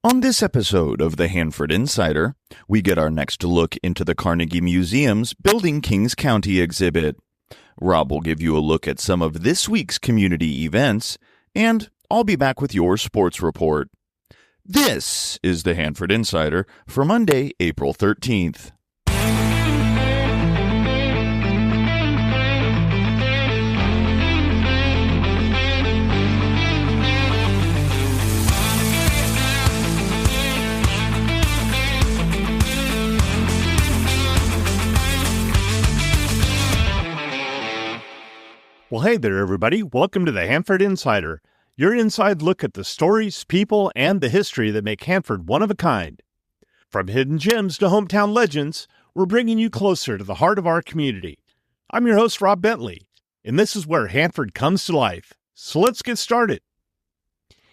On this episode of the Hanford Insider, we get our next look into the Carnegie Museum's Building Kings County exhibit. Rob will give you a look at some of this week's community events, and I'll be back with your sports report. This is the Hanford Insider for Monday, April 13th. Well, hey there, everybody. Welcome to the Hanford Insider, your inside look at the stories, people, and the history that make Hanford one of a kind. From hidden gems to hometown legends, we're bringing you closer to the heart of our community. I'm your host, Rob Bentley, and this is where Hanford comes to life. So let's get started.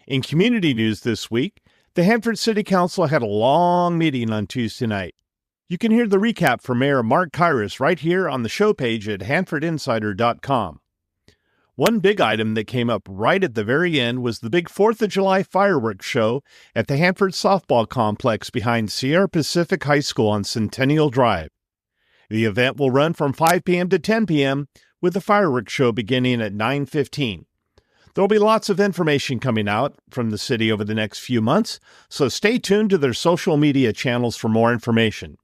In community news this week, the Hanford City Council had a long meeting on Tuesday night. You can hear the recap from Mayor Mark Kyrus right here on the show page at hanfordinsider.com. One big item that came up right at the very end was the big 4th of July fireworks show at the Hanford Softball Complex behind Sierra Pacific High School on Centennial Drive. The event will run from 5 p.m. to 10 p.m., with the fireworks show beginning at 9:15. There'll be lots of information coming out from the city over the next few months, so stay tuned to their social media channels for more information.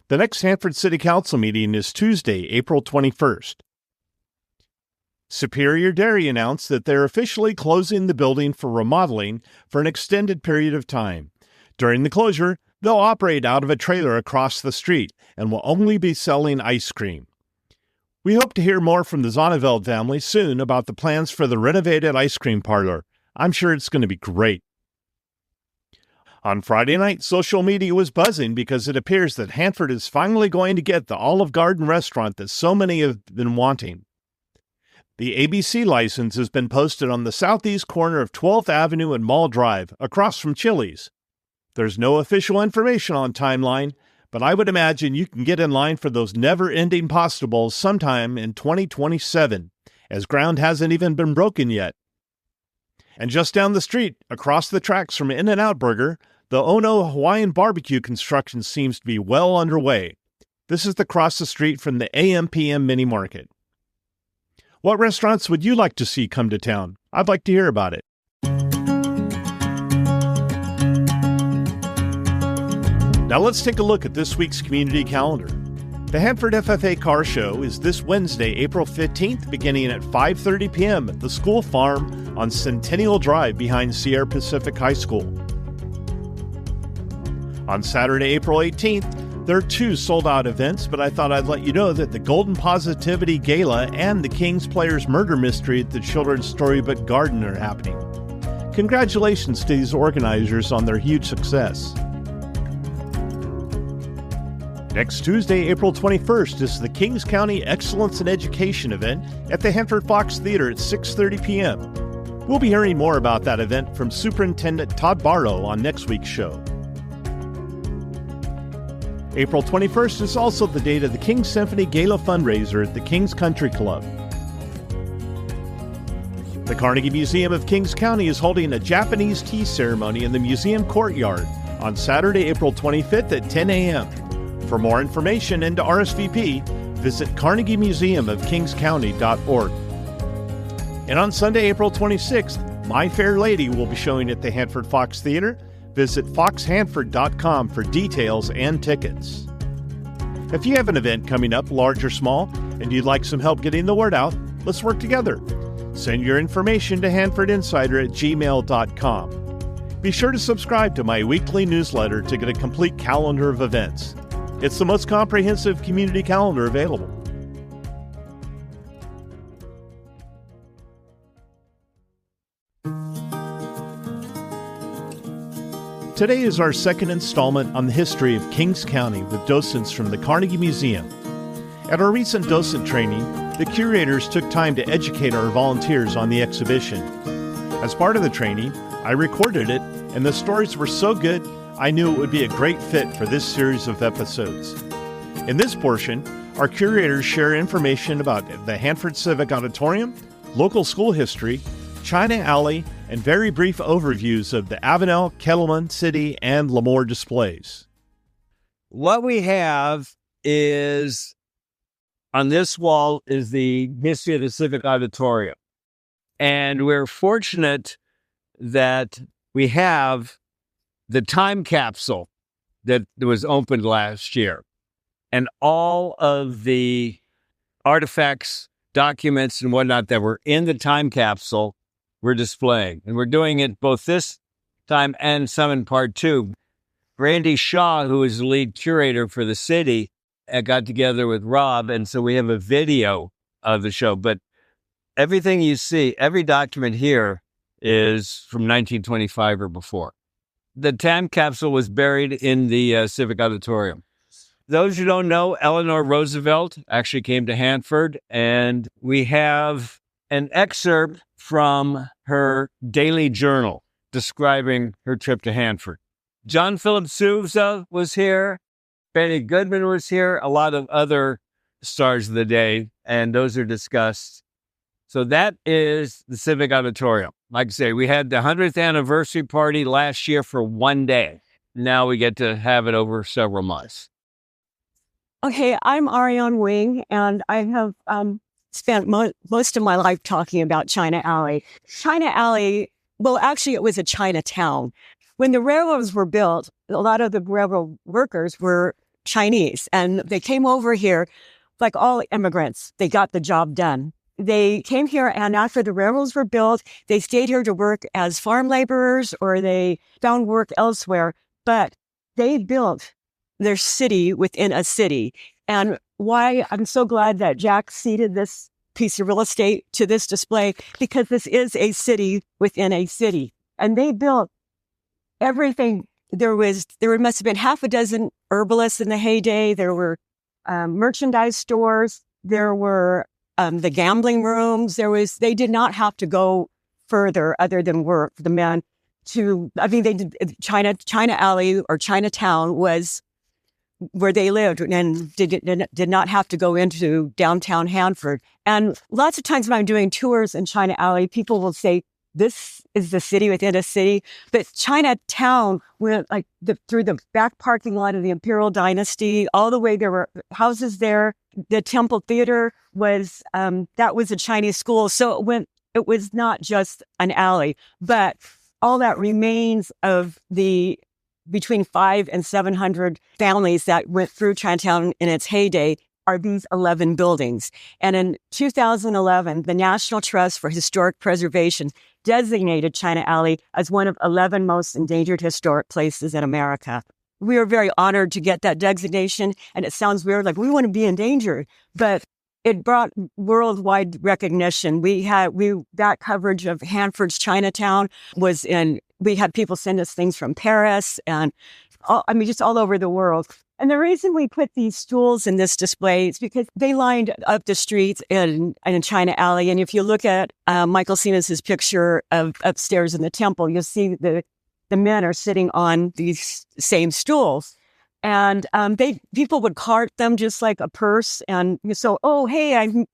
The next Hanford City Council meeting is Tuesday, April 21st. Superior Dairy announced that they're officially closing the building for remodeling for an extended period of time. During the closure, they'll operate out of a trailer across the street and will only be selling ice cream. We hope to hear more from the Zonneveld family soon about the plans for the renovated ice cream parlor. I'm sure it's going to be great. On Friday night, social media was buzzing because it appears that Hanford is finally going to get the Olive Garden restaurant that so many have been wanting. The ABC license has been posted on the southeast corner of 12th Avenue and Mall Drive, across from Chili's. There's no official information on timeline, but I would imagine you can get in line for those never-ending pasta bowls sometime in 2027, as ground hasn't even been broken yet. And just down the street, across the tracks from In-N-Out Burger, the Ono Hawaiian barbecue construction seems to be well underway. This is across the street from the AM/PM Mini Market. What restaurants would you like to see come to town? I'd like to hear about it. Now let's take a look at this week's community calendar. The Hanford FFA Car Show is this Wednesday, April 15th, beginning at 5:30 p.m. at the school farm on Centennial Drive behind Sierra Pacific High School. On Saturday, April 18th, there are two sold-out events, but I thought I'd let you know that the Golden Positivity Gala and the King's Players Murder Mystery at the Children's Storybook Garden are happening. Congratulations to these organizers on their huge success. Next Tuesday, April 21st, is the Kings County Excellence in Education event at the Hanford Fox Theater at 6:30 p.m. We'll be hearing more about that event from Superintendent Todd Barrow on next week's show. April 21st is also the date of the King's Symphony Gala fundraiser at the King's Country Club. The Carnegie Museum of Kings County is holding a Japanese tea ceremony in the museum courtyard on Saturday, April 25th at 10 a.m. For more information and to RSVP, visit carnegiemuseumofkingscounty.org. And on Sunday, April 26th, My Fair Lady will be showing at the Hanford Fox Theater. Visit foxhanford.com for details and tickets. If you have an event coming up, large or small, and you'd like some help getting the word out, let's work together. Send your information to hanfordinsider@gmail.com. Be sure to subscribe to my weekly newsletter to get a complete calendar of events. It's the most comprehensive community calendar available. Today is our second installment on the history of Kings County with docents from the Carnegie Museum. At our recent docent training, the curators took time to educate our volunteers on the exhibition. As part of the training, I recorded it, and the stories were so good, I knew it would be a great fit for this series of episodes. In this portion, our curators share information about the Hanford Civic Auditorium, local school history, China Alley, and very brief overviews of the Avenel, Kettleman, City, and Lemoore displays. What we have is, on this wall, is the history of the Civic Auditorium. And we're fortunate that we have the time capsule that was opened last year. And all of the artifacts, documents, and whatnot that were in the time capsule we're displaying. And we're doing it both this time and some in part two. Randy Shaw, who is the lead curator for the city, got together with Rob, and so we have a video of the show. But everything you see, every document here is from 1925 or before. The time capsule was buried in the Civic Auditorium. Those who don't know, Eleanor Roosevelt actually came to Hanford, and we have an excerpt from her daily journal describing her trip to Hanford. John Philip Sousa was here. Benny Goodman was here. A lot of other stars of the day, and those are discussed. So that is the Civic Auditorium. Like I say, we had the 100th anniversary party last year for one day. Now we get to have it over several months. Okay, I'm Ariane Wing, and I have spent most of my life talking about China Alley. China Alley, well, actually, it was a Chinatown. When the railroads were built, a lot of the railroad workers were Chinese, and they came over here like all immigrants. They got the job done. They came here, and after the railroads were built, they stayed here to work as farm laborers, or they found work elsewhere. But they built their city within a city. And why I'm so glad that Jack ceded this piece of real estate to this display, because this is a city within a city. And they built everything. There must have been half a dozen herbalists in the heyday. There were merchandise stores. There were the gambling rooms. They did not have to go further other than work. The men they did China Alley or Chinatown was where they lived, and did not have to go into downtown Hanford. And lots of times when I'm doing tours in China Alley, people will say, this is the city within a city. But Chinatown went through the back parking lot of the Imperial Dynasty, all the way. There were houses there. The Temple Theater was, that was a Chinese school. So it was not just an alley, but all that remains of the between 500 and 700 families that went through Chinatown in its heyday are these 11 buildings. And in 2011, the National Trust for Historic Preservation designated China Alley as one of 11 most endangered historic places in America. We are very honored to get that designation, and it sounds weird, like we want to be endangered, but it brought worldwide recognition. That coverage of Hanford's Chinatown was we had people send us things from Paris and just all over the world. And the reason we put these stools in this display is because they lined up the streets in China Alley. And if you look at Michael Siemens' picture of upstairs in the temple, you'll see the men are sitting on these same stools. And people would cart them just like a purse. And so, oh, hey, I'm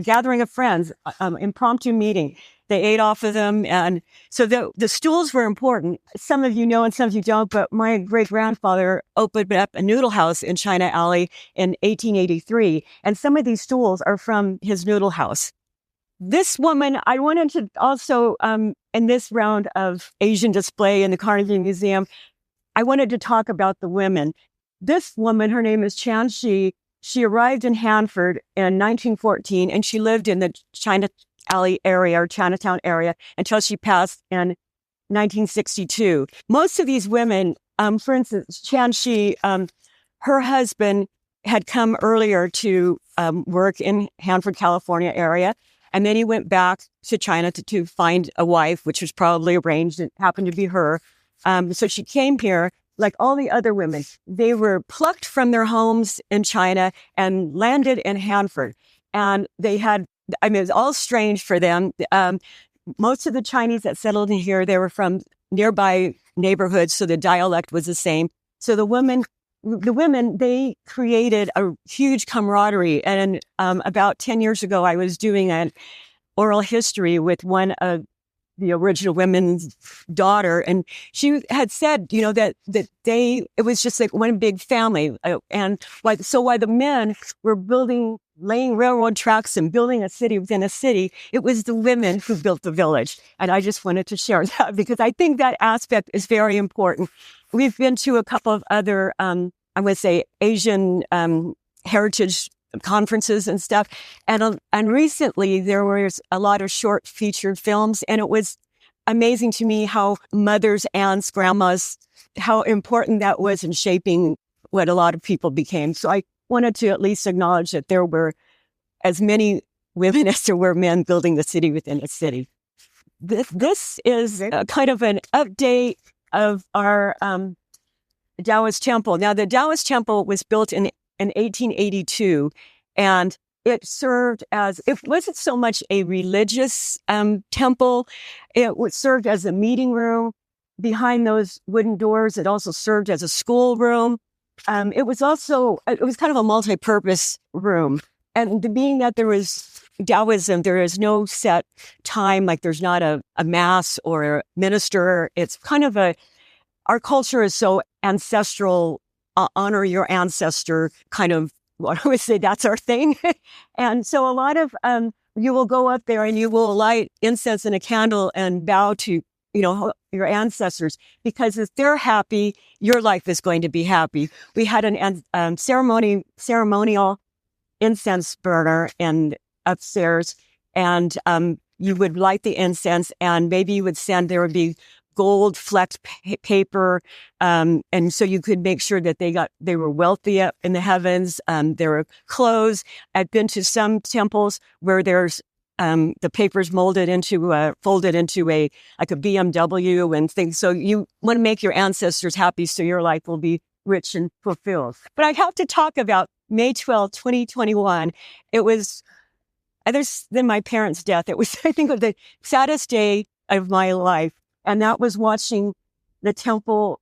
gathering of friends, impromptu meeting. They ate off of them. And so the stools were important. Some of you know and some of you don't, but my great-grandfather opened up a noodle house in China Alley in 1883. And some of these stools are from his noodle house. This woman, I wanted to also, in this round of Asian display in the Carnegie Museum, I wanted to talk about the women. This woman, her name is Chan Shi. She arrived in Hanford in 1914, and she lived in the China Alley area or Chinatown area until she passed in 1962. Most of these women, for instance, Chan Shi, her husband had come earlier to work in Hanford, California area, and then he went back to China to find a wife, which was probably arranged. It happened to be her. So she came here, like all the other women. They were plucked from their homes in China and landed in Hanford. And they had, it was all strange for them. Most of the Chinese that settled in here, they were from nearby neighborhoods, so the dialect was the same. So the women, they created a huge camaraderie. And about 10 years ago, I was doing an oral history with one of the original women's daughter. And she had said, that it was just like one big family. And why the men were laying railroad tracks and building a city within a city, it was the women who built the village. And I just wanted to share that because I think that aspect is very important. We've been to a couple of other, I would say, Asian heritage conferences and stuff. And recently there was a lot of short featured films, and it was amazing to me how mothers, aunts, grandmas, how important that was in shaping what a lot of people became. So I wanted to at least acknowledge that there were as many women as there were men building the city within a city. This is kind of an update of our Taoist Temple. Now, the Taoist Temple was built in 1882, and it wasn't so much a religious temple. It served as a meeting room. Behind those wooden doors, it also served as a school room. It was kind of a multi-purpose room. And being that there was Taoism, there is no set time, like there's not a mass or a minister. It's kind of our culture is so ancestral, honor your ancestor kind of, what I would say, that's our thing. And so a lot of, you will go up there and you will light incense and a candle and bow to, your ancestors, because if they're happy, your life is going to be happy. We had an ceremonial incense burner upstairs, and you would light the incense, and maybe you would there would be gold flecked paper, and so you could make sure that they were wealthy up in the heavens. There were clothes. I've been to some temples where there's the paper's folded into a BMW and things. So you want to make your ancestors happy, so your life will be rich and fulfilled. But I have to talk about May 12, 2021. It was, other than my parents' death, it was, I think, the saddest day of my life. And that was watching the temple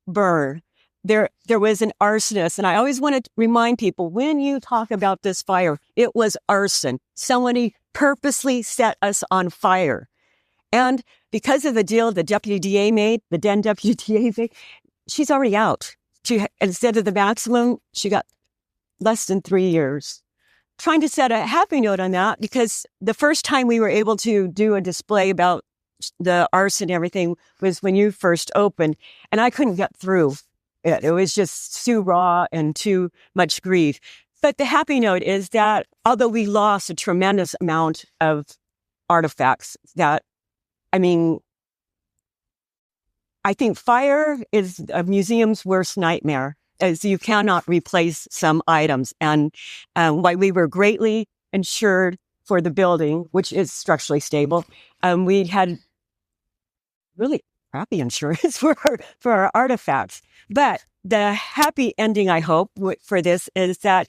burn. There was an arsonist. And I always want to remind people, when you talk about this fire, it was arson. Somebody purposely set us on fire. And because of the deal the deputy DA made, the then deputy DA made, she's already out. Instead of the maximum, she got less than 3 years. Trying to set a happy note on that, because the first time we were able to do a display about the arson and everything was when you first opened, and I couldn't get through it. It was just too raw and too much grief. But the happy note is that although we lost a tremendous amount of artifacts, I think fire is a museum's worst nightmare, as you cannot replace some items. And while we were greatly insured for the building, which is structurally stable, we had really crappy insurance for our artifacts. But the happy ending, I hope, for this is that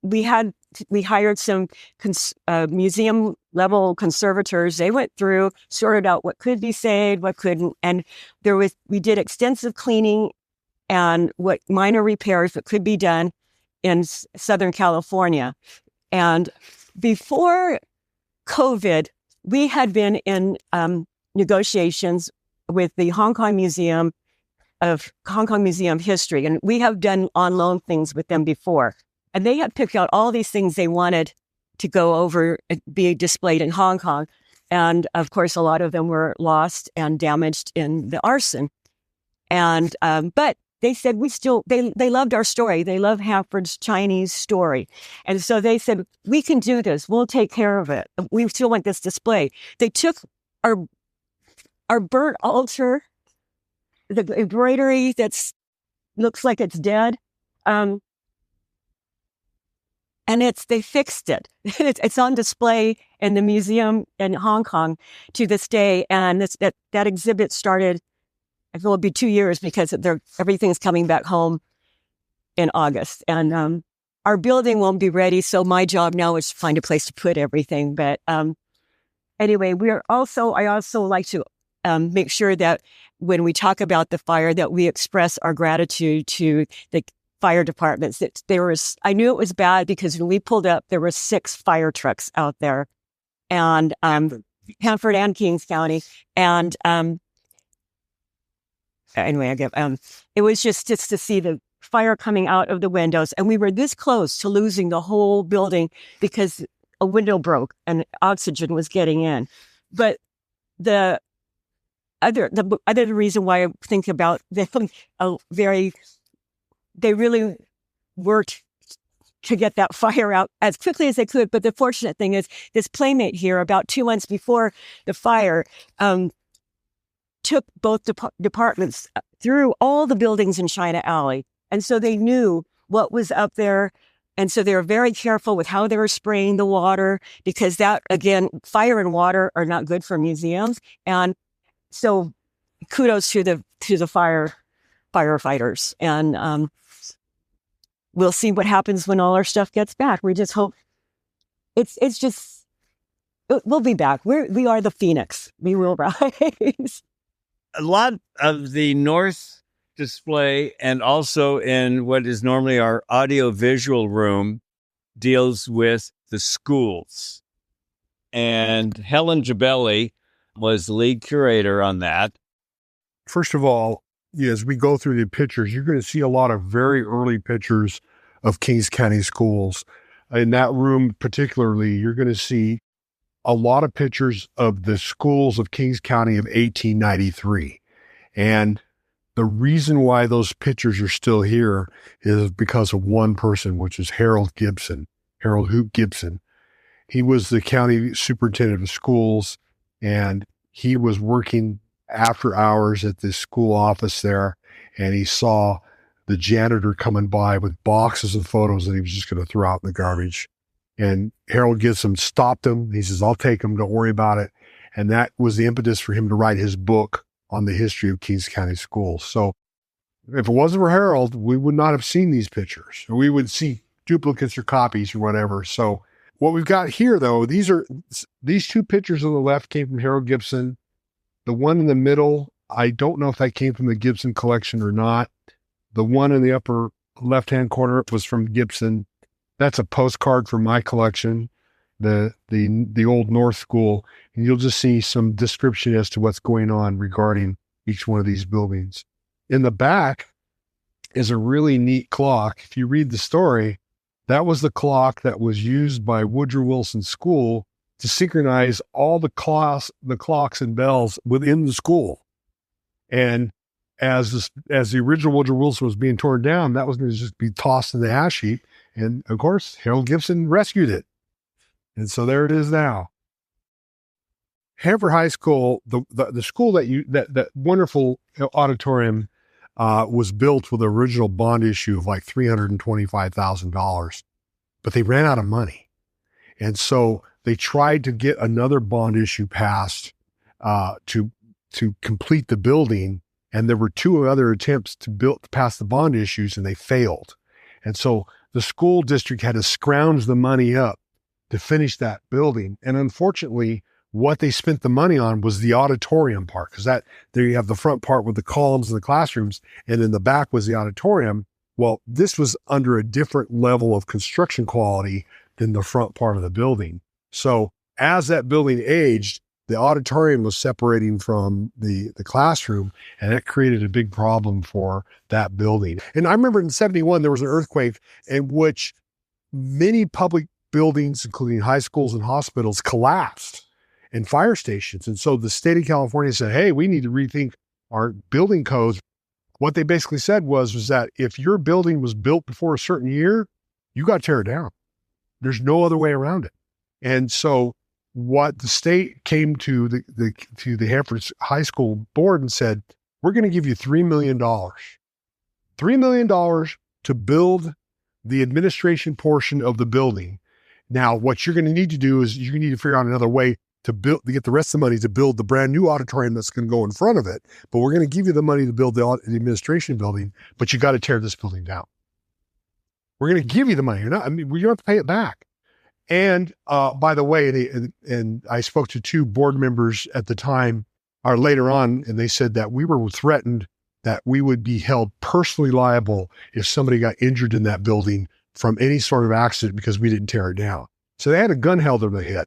we hired some museum level conservators. They went through, sorted out what could be saved, what couldn't, and we did extensive cleaning and what minor repairs that could be done in Southern California. And before COVID, we had been in negotiations with the Hong Kong Museum of History, and we have done on loan things with them before. And they had picked out all these things they wanted to go over and be displayed in Hong Kong. And of course, a lot of them were lost and damaged in the arson. And but they said they loved our story. They love Hanford's Chinese story. And so they said, we can do this. We'll take care of it. We still want this display. They took our burnt altar, the embroidery looks like it's dead, and they fixed it. It's on display in the museum in Hong Kong to this day. And that exhibit started, I think it will be 2 years, because everything's coming back home in August. And our building won't be ready, so my job now is to find a place to put everything. But anyway, I also like to make sure that when we talk about the fire, that we express our gratitude to the fire departments. I knew it was bad because when we pulled up, there were 6 fire trucks out there, and Hanford and Kings County. And anyway, it was just to see the fire coming out of the windows. And we were this close to losing the whole building because a window broke and oxygen was getting in. But the other reason why I think about them, they really worked to get that fire out as quickly as they could. But the fortunate thing is this playmate here, about 2 months before the fire, took both departments through all the buildings in China Alley. And so they knew what was up there. And so they were very careful with how they were spraying the water, because that, again, fire and water are not good for museums. And so kudos to the firefighters. And we'll see what happens when all our stuff gets back. We just hope we'll be back. We are the phoenix. We will rise. A lot of the north display, and also in what is normally our audio-visual room, deals with the schools. And Helen Jabelli was the lead curator on that. First of all, as we go through the pictures, you're going to see a lot of very early pictures of Kings County schools. In that room particularly, you're going to see a lot of pictures of the schools of Kings County of 1893. And the reason why those pictures are still here is because of one person, which is Harold Hoop Gibson. He was the county superintendent of schools, and he was working after hours at the school office there, and he saw the janitor coming by with boxes of photos that he was just going to throw out in the garbage. And Harold Gibson stopped him. He says, "I'll take him. Don't worry about it." And that was the impetus for him to write his book on the history of Kings County schools. So if it wasn't for Harold, we would not have seen these pictures, or we would see duplicates or copies or whatever. So what we've got here, though, these two pictures on the left came from Harold Gibson. The one in the middle, I don't know if that came from the Gibson collection or not. The one in the upper left-hand corner was from Gibson. That's a postcard from my collection, the Old North School. And you'll just see some description as to what's going on regarding each one of these buildings. In the back is a really neat clock. If you read the story, that was the clock that was used by Woodrow Wilson School to synchronize all the clocks and bells within the school. And as the original Woodrow Wilson was being torn down, that was going to just be tossed in the ash heap. And of course, Harold Gibson rescued it. And so there it is now. Hanford High School, the school that wonderful auditorium was built with an original bond issue of like $325,000, but they ran out of money. And so they tried to get another bond issue passed to complete the building. And there were two other attempts to pass the bond issues, and they failed. And so the school district had to scrounge the money up to finish that building. And unfortunately, what they spent the money on was the auditorium part, because there you have the front part with the columns and the classrooms, and in the back was the auditorium. Well, this was under a different level of construction quality than the front part of the building. So as that building aged, the auditorium was separating from the classroom, and it created a big problem for that building. And I remember in 1971, there was an earthquake in which many public buildings, including high schools and hospitals, collapsed, and fire stations. And so the state of California said, hey, we need to rethink our building codes. What they basically said was that if your building was built before a certain year, you got to tear it down. There's no other way around it. And so what the state came to the Hanford High School board and said, we're going to give you $3 million. $3 million to build the administration portion of the building. Now, what you're going to need to do is you need to figure out another way to get the rest of the money to build the brand new auditorium that's going to go in front of it. But we're going to give you the money to build the administration building, but you got to tear this building down. We're going to give you the money. You don't have to pay it back. And by the way, and I spoke to two board members at the time or later on, and they said that we were threatened that we would be held personally liable if somebody got injured in that building from any sort of accident because we didn't tear it down. So they had a gun held over their head.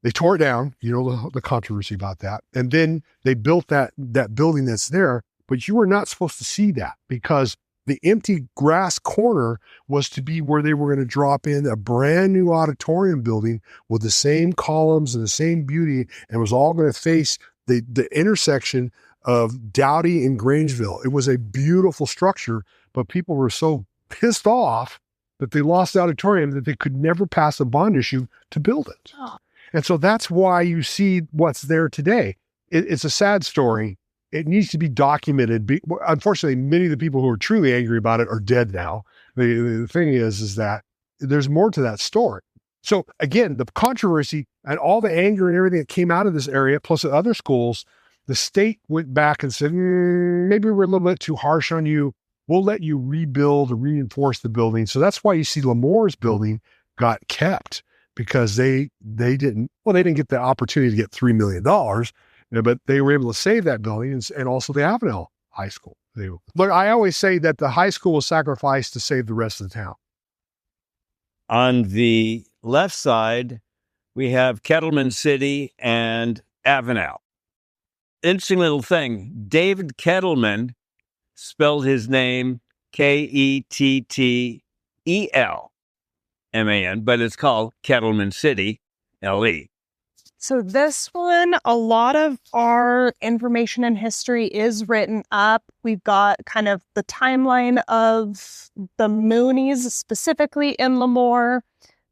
They tore it down, the controversy about that. And then they built that building that's there, but you were not supposed to see that because the empty grass corner was to be where they were going to drop in a brand new auditorium building with the same columns and the same beauty, and was all going to face the intersection of Doughty and Grangeville. It was a beautiful structure, but people were so pissed off that they lost the auditorium that they could never pass a bond issue to build it. Oh. And so that's why you see what's there today. It's a sad story. It needs to be documented. Unfortunately, many of the people who are truly angry about it are dead now. The thing is that there's more to that story. So again, the controversy and all the anger and everything that came out of this area, plus the other schools, the state went back and said, maybe we're a little bit too harsh on you. We'll let you rebuild or reinforce the building. So that's why you see Lemore's building got kept, because they didn't get the opportunity to get $3 million, but they were able to save that building and also the Avenel High School. Look, I always say that the high school was sacrificed to save the rest of the town. On the left side, we have Kettleman City and Avenel. Interesting little thing. David Kettleman spelled his name Kettelman, but it's called Kettleman City, L-E. So this one, a lot of our information and history is written up. We've got kind of the timeline of the Moonies, specifically in Lemoore.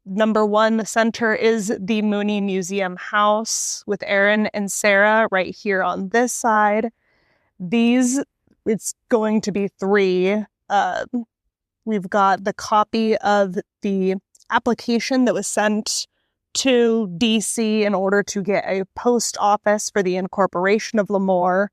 Number one, the center is the Mooney Museum House with Aaron and Sarah right here on this side. It's going to be 3. We've got the copy of the application that was sent to DC in order to get a post office for the incorporation of Lemoore.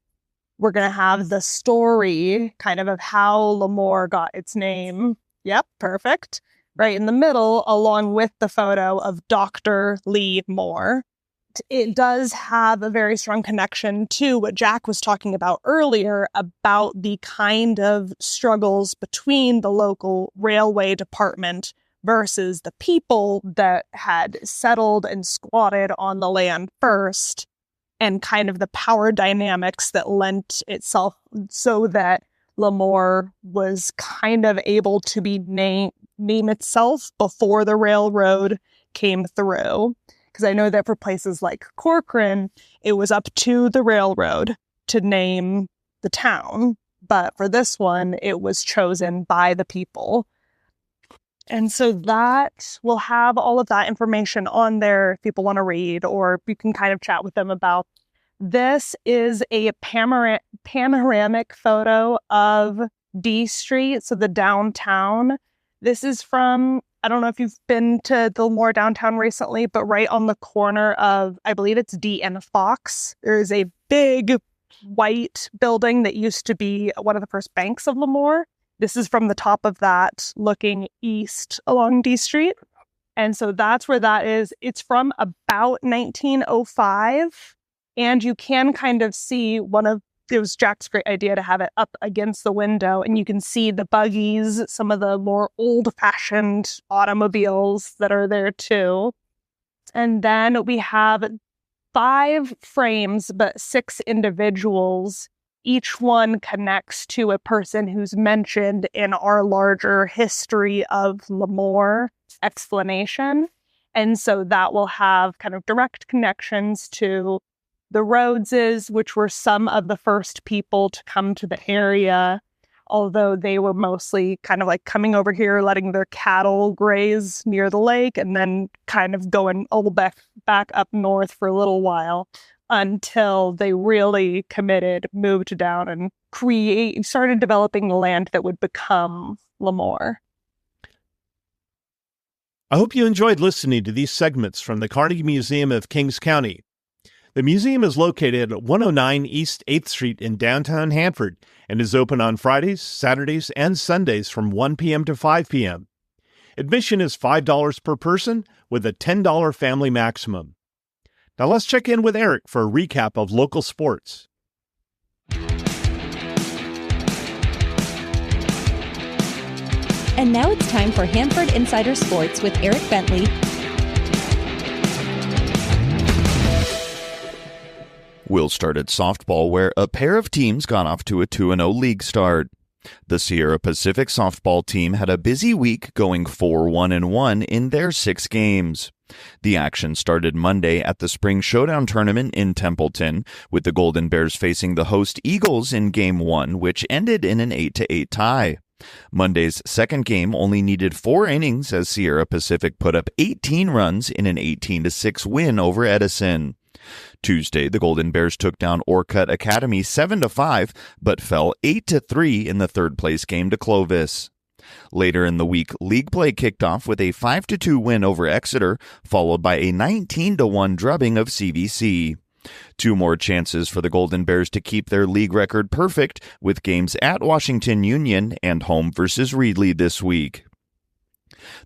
We're going to have the story kind of how Lemoore got its name. Yep, perfect. Right in the middle, along with the photo of Dr. Lee Moore. It does have a very strong connection to what Jack was talking about earlier about the kind of struggles between the local railway department versus the people that had settled and squatted on the land first, and kind of the power dynamics that lent itself so that Lemoore was kind of able to be name itself before the railroad came through. Because I know that for places like Corcoran, it was up to the railroad to name the town. But for this one, it was chosen by the people. And so that will have all of that information on there if people want to read, or you can kind of chat with them about. This is a panoramic photo of D Street, so the downtown. This is from, I don't know if you've been to the Lemoore downtown recently, but right on the corner of, I believe it's D and Fox, there is a big white building that used to be one of the first banks of Lemoore. This is from the top of that, looking east along D Street. And so that's where that is. It's from about 1905. And you can kind of see it was Jack's great idea to have it up against the window, and you can see the buggies, some of the more old-fashioned automobiles that are there too. And then we have 5 frames, but 6 individuals. Each one connects to a person who's mentioned in our larger history of Lemoore explanation. And so that will have kind of direct connections to the Rhodeses, which were some of the first people to come to the area, although they were mostly kind of like coming over here, letting their cattle graze near the lake, and then kind of going a little back up north for a little while until they really moved down and started developing the land that would become Lemoore. I hope you enjoyed listening to these segments from the Carnegie Museum of Kings County. The museum is located at 109 East 8th Street in downtown Hanford and is open on Fridays, Saturdays, and Sundays from 1 p.m. to 5 p.m. Admission is $5 per person with a $10 family maximum. Now let's check in with Eric for a recap of local sports. And now it's time for Hanford Insider Sports with Eric Bentley. We'll start at softball, where a pair of teams got off to a 2-0 league start. The Sierra Pacific softball team had a busy week, going 4-1-1 in their 6 games. The action started Monday at the Spring Showdown Tournament in Templeton, with the Golden Bears facing the host Eagles in Game 1, which ended in an 8-8 tie. Monday's second game only needed 4 innings as Sierra Pacific put up 18 runs in an 18-6 win over Edison. Tuesday, the Golden Bears took down Orcutt Academy 7-5, but fell 8-3 in the third-place game to Clovis. Later in the week, league play kicked off with a 5-2 win over Exeter, followed by a 19-1 drubbing of CVC. 2 more chances for the Golden Bears to keep their league record perfect, with games at Washington Union and home versus Reedley this week.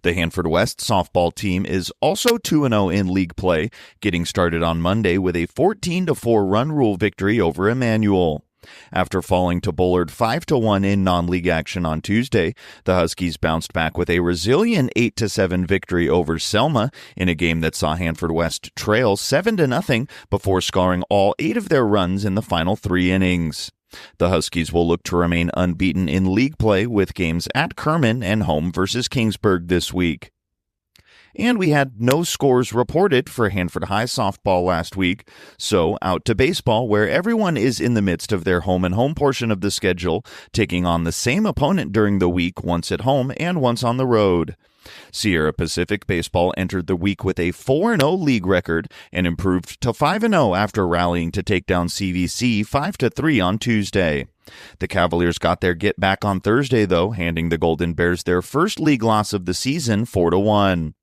The Hanford West softball team is also 2-0 in league play, getting started on Monday with a 14-4 run rule victory over Emmanuel. After falling to Bullard 5-1 in non-league action on Tuesday, the Huskies bounced back with a resilient 8-7 victory over Selma in a game that saw Hanford West trail 7-0 before scoring all 8 of their runs in the final 3 innings. The Huskies will look to remain unbeaten in league play with games at Kerman and home versus Kingsburg this week. And we had no scores reported for Hanford High softball last week, so out to baseball, where everyone is in the midst of their home-and-home portion of the schedule, taking on the same opponent during the week, once at home and once on the road. Sierra Pacific Baseball entered the week with a 4-0 league record and improved to 5-0 after rallying to take down CVC 5-3 on Tuesday. The Cavaliers got their get back on Thursday, though, handing the Golden Bears their first league loss of the season 4-1.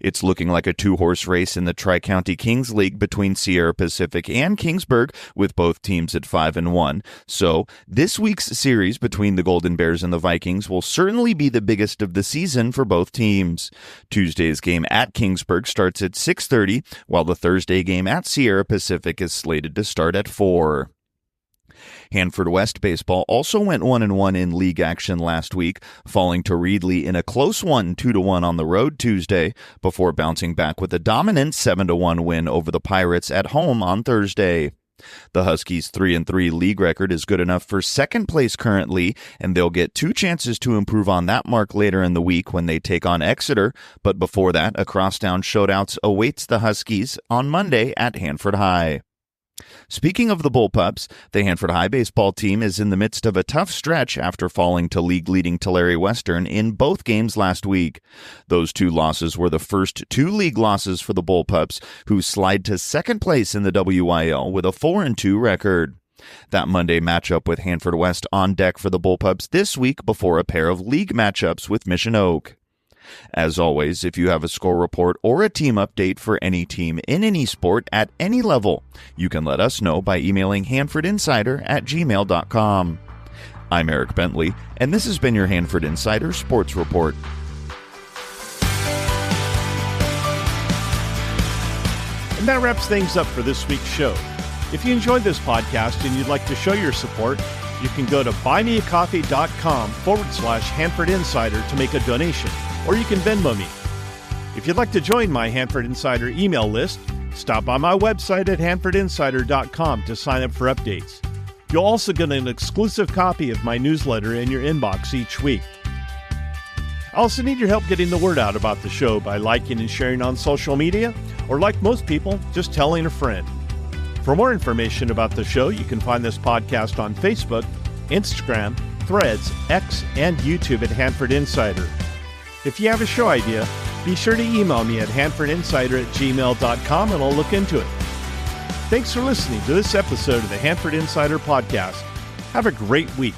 It's looking like a 2-horse race in the Tri-County Kings League between Sierra Pacific and Kingsburg, with both teams at 5-1. So this week's series between the Golden Bears and the Vikings will certainly be the biggest of the season for both teams. Tuesday's game at Kingsburg starts at 6:30, while the Thursday game at Sierra Pacific is slated to start at 4. Hanford West baseball also went 1-1 in league action last week, falling to Reedley in a close one 2-1 on the road Tuesday, before bouncing back with a dominant 7-1 win over the Pirates at home on Thursday. The Huskies' 3-3 league record is good enough for second place currently, and they'll get 2 chances to improve on that mark later in the week when they take on Exeter, but before that, a crosstown showdown awaits the Huskies on Monday at Hanford High. Speaking of the Bullpups, the Hanford High baseball team is in the midst of a tough stretch after falling to league-leading Tulare Western in both games last week. Those 2 losses were the first 2 league losses for the Bullpups, who slide to second place in the WYL with a 4-2 record. That Monday matchup with Hanford West on deck for the Bullpups this week before a pair of league matchups with Mission Oak. As always, if you have a score report or a team update for any team in any sport at any level, you can let us know by emailing hanfordinsider@gmail.com. I'm Eric Bentley, and this has been your Hanford Insider Sports Report. And that wraps things up for this week's show. If you enjoyed this podcast and you'd like to show your support, you can go to buymeacoffee.com/Hanford Insider to make a donation, or you can Venmo me. If you'd like to join my Hanford Insider email list, stop by my website at hanfordinsider.com to sign up for updates. You'll also get an exclusive copy of my newsletter in your inbox each week. I also need your help getting the word out about the show by liking and sharing on social media, or like most people, just telling a friend. For more information about the show, you can find this podcast on Facebook, Instagram, Threads, X, and YouTube at Hanford Insider. If you have a show idea, be sure to email me at hanfordinsider@gmail.com and I'll look into it. Thanks for listening to this episode of the Hanford Insider Podcast. Have a great week.